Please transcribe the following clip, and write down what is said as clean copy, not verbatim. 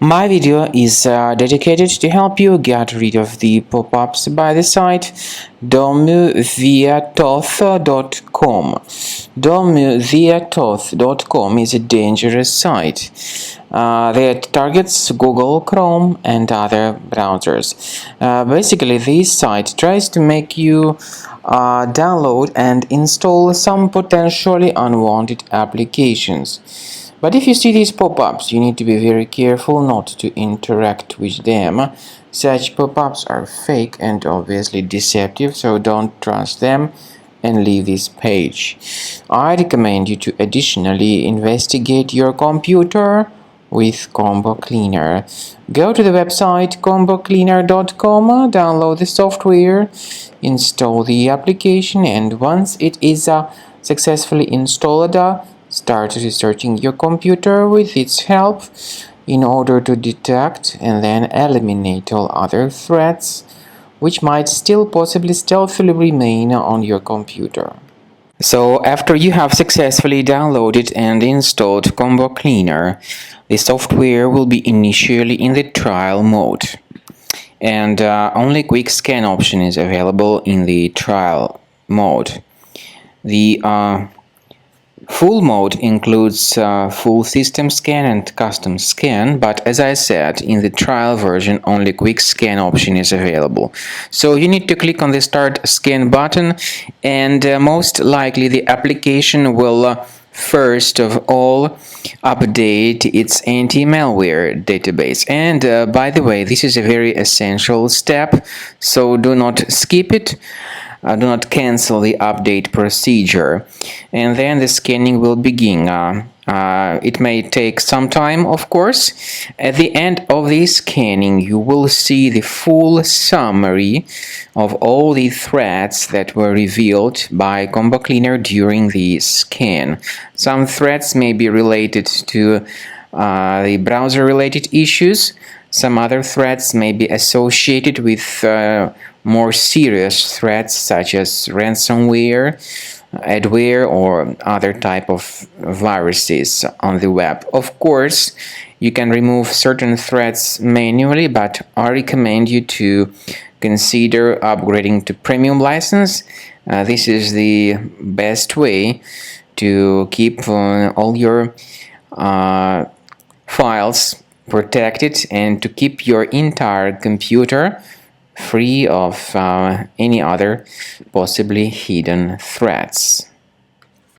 My video is dedicated to help you get rid of the pop-ups by the site domuviatoth.com. Domuviatoth.com is a dangerous site that targets Google, Chrome, and other browsers. Basically, this site tries to make you download and install some potentially unwanted applications. But if you see these pop-ups, you need to be very careful not to interact with them. Such pop-ups are fake and obviously deceptive, so don't trust them and leave this page. I recommend you to additionally investigate your computer with Combo Cleaner. Go to the website combocleaner.com, download the software, install the application, and once it is successfully installed, start researching your computer with its help in order to detect and then eliminate all other threats which might still possibly stealthily remain on your computer. So after you have successfully downloaded and installed Combo Cleaner, the software will be initially in the trial mode, and only quick scan option is available in the trial mode. The full mode includes full system scan and custom scan, but as I said, in the trial version only quick scan option is available. So you need to click on the start scan button, and most likely the application will first of all update its anti-malware database. And by the way, this is a very essential step, so do not skip it. Do not cancel the update procedure, and then the scanning will begin. It may take some time, of course. At the end of the scanning, you will see the full summary of all the threats that were revealed by Combo Cleaner during the scan. Some threats may be related to the browser-related issues. Some other threats may be associated with more serious threats such as ransomware, adware, or other type of viruses on the web. Of course, you can remove certain threats manually, but I recommend you to consider upgrading to premium license. This is the best way to keep all your files protected and to keep your entire computer free of any other possibly hidden threats.